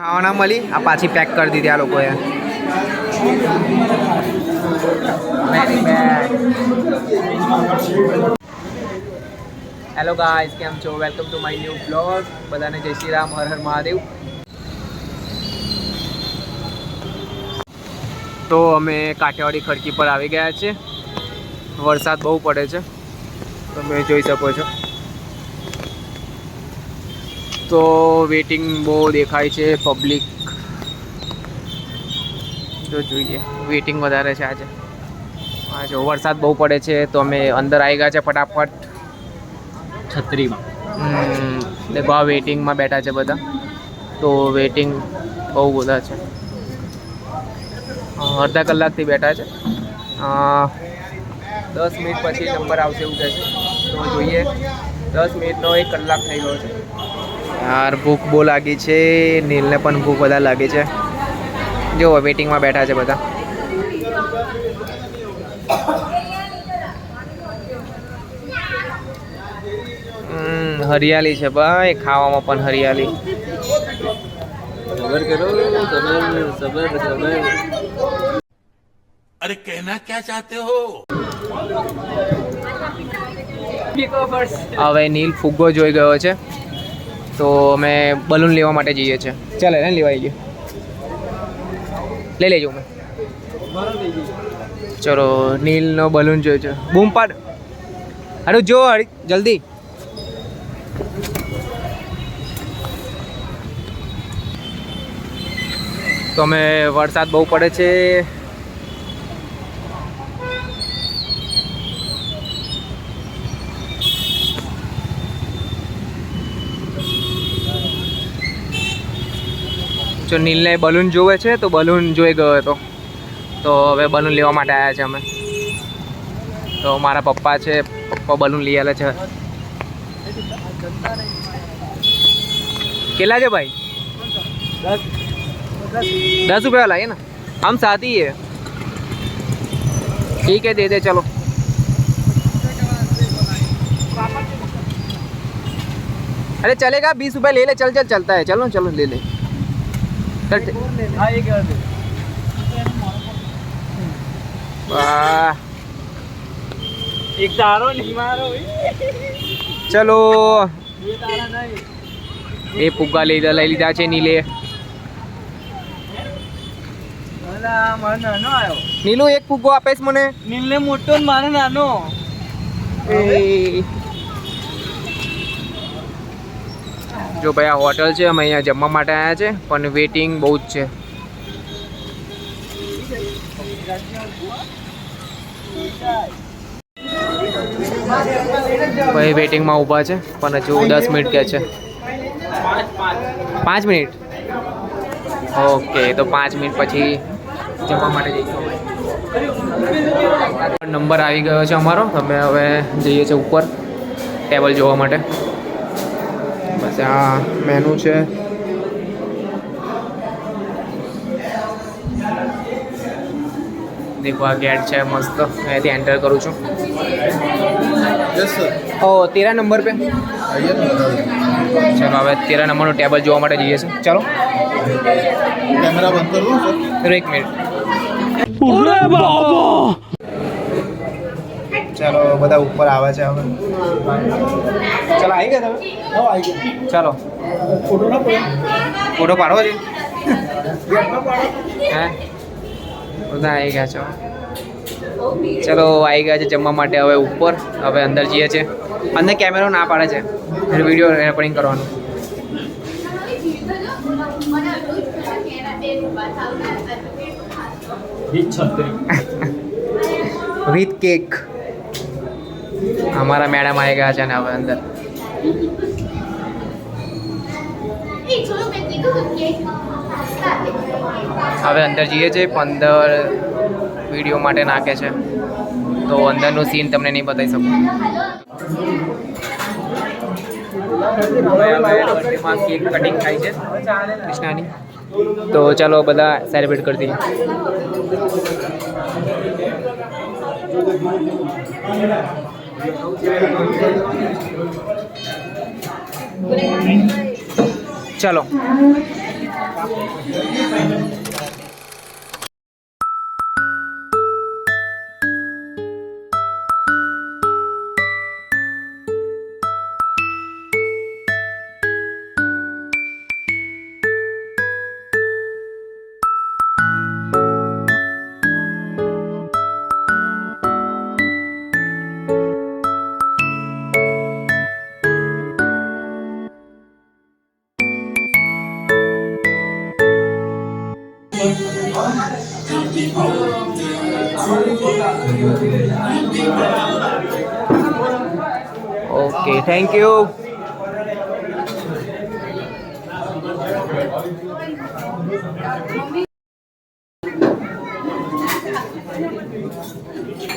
ખાવાના મળી આ પાછી પેક કરી દીધી આ લોકોએ. હેલો ગાઈસ, કેમ છો? Welcome to my new blog. બધાને જય શ્રી રામ, હર હર મહાદેવ. તો અમે કાઠિયાવાડી ખડકી પર આવી ગયા છે. વરસાદ બહુ પડે છે, તમે જોઈ શકો છો. તો વેટિંગ બહુ દેખાય છે, પબ્લિક જો જોઈએ વેટિંગ વધારે છે આજે. હા જો વરસાદ બહુ પડે છે તો અમે અંદર આવી ગયા છે ફટાફટ છત્રીમાં. દેખો આ વેટિંગમાં બેઠા છે બધા. તો વેટિંગ બહુ બધા છે, અડધા કલાકથી બેઠા છે. 10 મિનિટ પછી નંબર આવશે એવું કહે છે. તો જોઈએ, 10 મિનિટનો 1 કલાક થઈ ગયો છે યાર. ભૂખ બહુ લાગી છે, નીલને પણ ભૂખ વધારે લાગી છે. જો વેટિંગમાં બેઠા છે બધા. હરિયાળી છે ભાઈ, ખાવામાં પણ હરિયાળી. સબર કરો, સબર. अरे कहना क्या चाहते हो? હવે નીલ ફુગ્ગો જોઈ ગયો છે તો અમે બલૂન લેવા માટે જઈએ છીએ. ચાલે ને લેવાઈ ગયો, લઈ લેજો. ચલો નીલનો બલૂન જોયો છે. બૂમ પાડ, અરે જો જલ્દી. તો અમે વરસાદ બહુ પડે છે. જો નીલને બલૂન જોવે છે તો બલૂન જોઈ ગયો હતો, તો હવે બલૂન લેવા માટે આવ્યા છે અમે. તો મારા પપ્પા છે, પપ્પા બલૂન લઈ આલે છે. કેટલા છે ભાઈ? 10 रुपये वाला है ना, हम साथ ही है. ठीक है, दे दे. चलो अरे चलेगा, 20 रुपये ले ले. चल चल चलता है. चलो चलो ले ले. वाह, એક તારો નહીં મારો. ચલો એ ફુગ્ગા લઈ લીધા છે નીલે. મારો નાનો આવ્યો. નીલુ એક ફુગ્ગો આપેશ મને? નીલને મોટો ને મારો નાનો. જો ભાઈ આ હોટલ છે, અમે અહીંયા જમવા માટે આવ્યા છે પણ વેટિંગ બહુ જ છે. ભાઈ વેટિંગમાં ઊભા છે પણ હજુ 10 મિનિટ કહે છે. 5 મિનિટ. ઓકે, તો 5 મિનિટ પછી જમવા માટે જઈશું. નંબર આવી ગયો છે અમારો. અમે હવે જઈએ છીએ ઉપર ટેબલ જોવા માટે. બસ આ મેનુ છે. દેખો આ ગેટ છે મસ્ત, અહીંયાથી એન્ટર કરું છું. ઓ 13 નંબર पे. ચલો હવે 13 નંબરનું ટેબલ જોવા માટે જઈએ છીએ. ચાલો कैमरा बंद कर दो सर. 1 મિનિટ. ચાલો બધા ઉપર આવે છે હવે. ચાલો આવી ગયા તમે? ચાલો ફોટો પાડવો છે. હે બધા આવી ગયા છો. ચલો આવી ગયા છે જમવા માટે હવે ઉપર. હવે અંદર જઈએ છીએ. અંદર કેમેરો ના પાડે છે, વિડીયો રેકોર્ડિંગ કરવાનું. With cake. અમારા મેડમ આવી ગયા છે ને હવે અંદર. હવે અંદર જઈએ છીએ. 15 વિડીયો માટે નાખે છે તો અંદરનું સીન તમને નહીં બતાવી શકું. બર્થડેમાં કેક કટિંગ થાય છે કૃષ્ણાની. તો ચાલો બધા સેલિબ્રેટ કરી દઈએ. ચલો ઓકે થેન્ક યુ.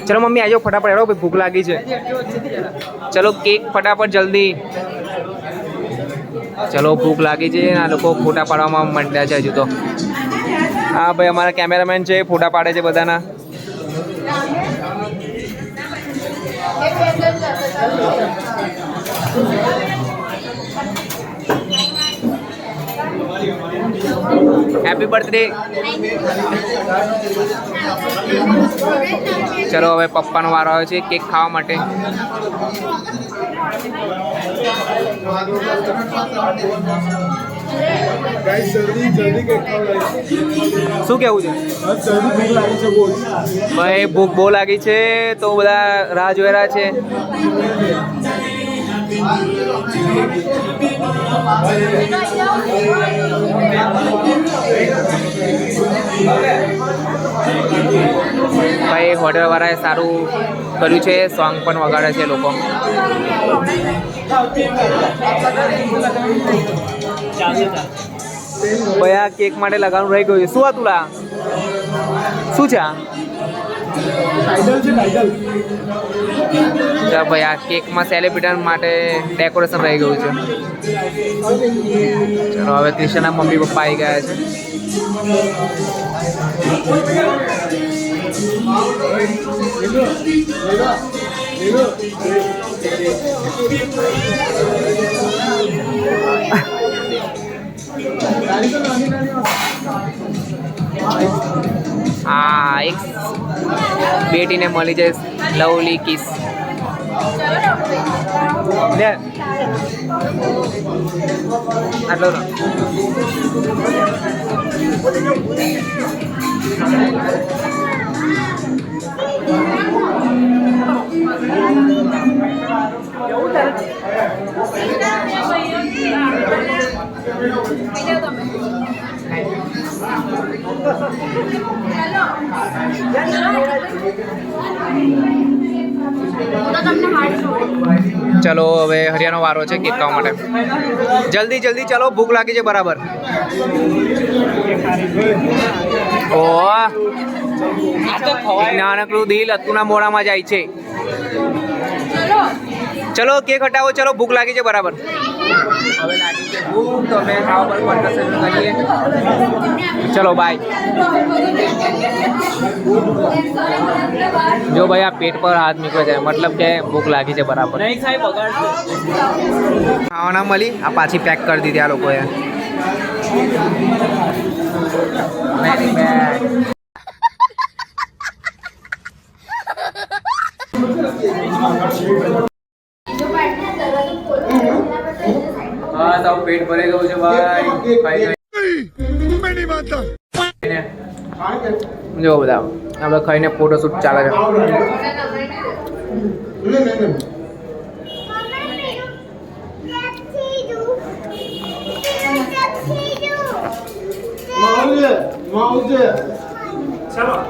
ચલો મમ્મી આજો ફટાફટ હેડો ભાઈ ભૂખ લાગી છે. ચલો કેક ફટાફટ જલ્દી. ચલો ભૂખ લાગી છે. આ લોકો ફોટા પાડવામાં માંડ્યા છે હજુ તો. હા ભાઈ અમારા કેમેરામેન છે ફોટા પાડે છે બધાના. Happy birthday. ચલો હવે પપ્પાનો વારો આવ્યો છે કેક ખાવા માટે. શું કેવું છે ભાઈ? ભૂખ બહુ લાગી છે તો બધા રાહ જોઈ રહ્યા છે. ભાઈ હોટલ વાળાએ સારું કર્યું છે. સોંગ પણ વગાડે છે લોકો. ભાઈ આ કેક માટે લગાવવાનું રહી ગયું છે. શું હતું લા? શું છે આ? ભાઈ આ કેકમાં સેલિબ્રિટી માટે ડેકોરેશન રહી ગયું છે. ચલો હવે ક્રિશના મમ્મી પપ્પા આવી ગયા છે. હા એક બેટીને મળી જાય લવલી કિસ. લે આટલો ચલો હવે હરિયાનો વારો છે કેક ખાવા માટે. જલ્દી જલ્દી ચલો ભૂખ લાગી છે બરાબર. ઓ નાનકડું દિલ અતુના મોડામાં જાય છે. ચલો કેક હટાવો. ચલો ભૂખ લાગી છે બરાબર. હવે લાગી છે ભૂખ તો અમે ખાવા પર કરીએ. ચલો બાય. જો ભાઈ આ પેટ પર હાથ મૂક્યો છે મતલબ કે ભૂખ લાગી છે બરાબર. ખાવાના મળી આ પાછી પેક કરી દીધી આ લોકોએ. હા તો પેટ ભરાઈ ગયું છે ભાઈ. જો બધા આપણે ખાઈને ફોટોશૂટ ચાલે છે.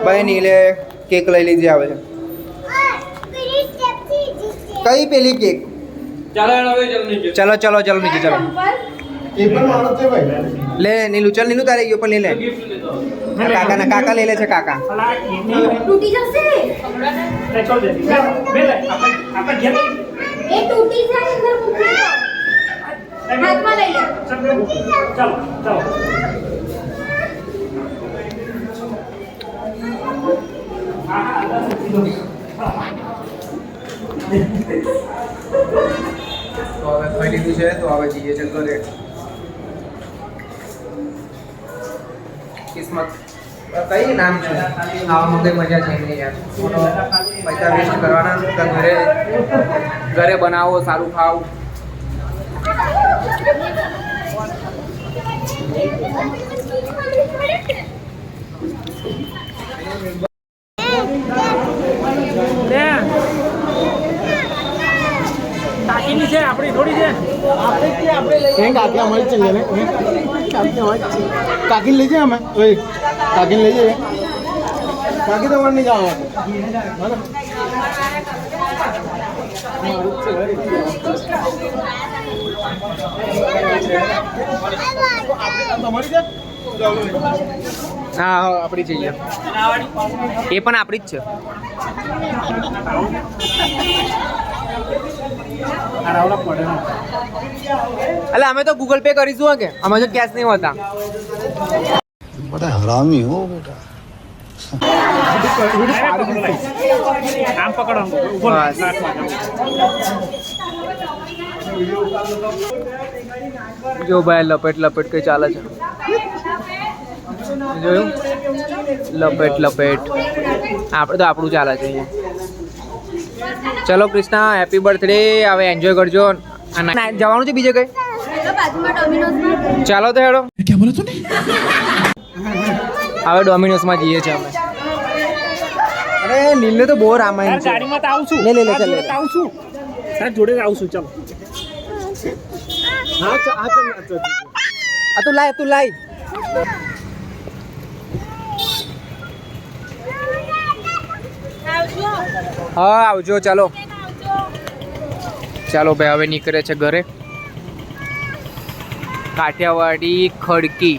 ભાઈ નીલે કેક લઈ લીધી આવે છે. કઈ પેલી કેક? ચલો ચલો ચલો નીચે ચલો. લે નીલું ચલ નીલું તારે ગયો પણ લઈ લે. કાકા લઈ લે છે કાકા. તૂટી જશે. એ તૂટી જાય અંદર મૂકી દો. હાથમાં લઈ લે. ચાલો ચાલો. તો હવે ખાઈ લીધું છે તો હવે જઈએ છે ઘરે. કિસ્મત કઈ નામ છે આવામાં કઈ મજા છે નહીં યાર ખોટો પૈસા વેસ્ટ કરવાના તો ઘરે બનાવો સારું ખાવ કાકીની છે આપણી થોડી છે કાકી લઈ જાય અમે કાકી લઈ જઈએ કાકી તો નહીં જવા તમારી છે હા આપણી છે એ પણ આપણી જ છે એટલે અમે તો ગૂગલ પે કરીશું કે અમે તો કેશ નહીં હોતા बड़ा हरामी हो बेटा આમ પકડો બસ. જો ભાઈ લપેટ લપેટ કઈ ચાલે છે જોયું લપેટ લપેટ આપણે તો આપણું ચાલે છે અહીંયા ચલો કૃષ્ણા હેપી બર્થડે હવે એન્જોય કરજો અને જવાનું છે બીજે કઈ બાજુમાં ડોમિનોઝમાં ચાલો તો હેડો હવે ડોમિનોઝમાં જઈએ છીએ અમે અરે નીલને તો બહુ રામાયણ છે ગાડીમાં તો આવું છું લે, લે, લે, ચાલ, લે. આવું છું તાર જોડે જ આવું છું ચાલો આ તું લાય હા આવજો ચાલો ચાલો ભાઈ હવે નીકળે છે ઘરે કાઠિયાવાડી ખડકી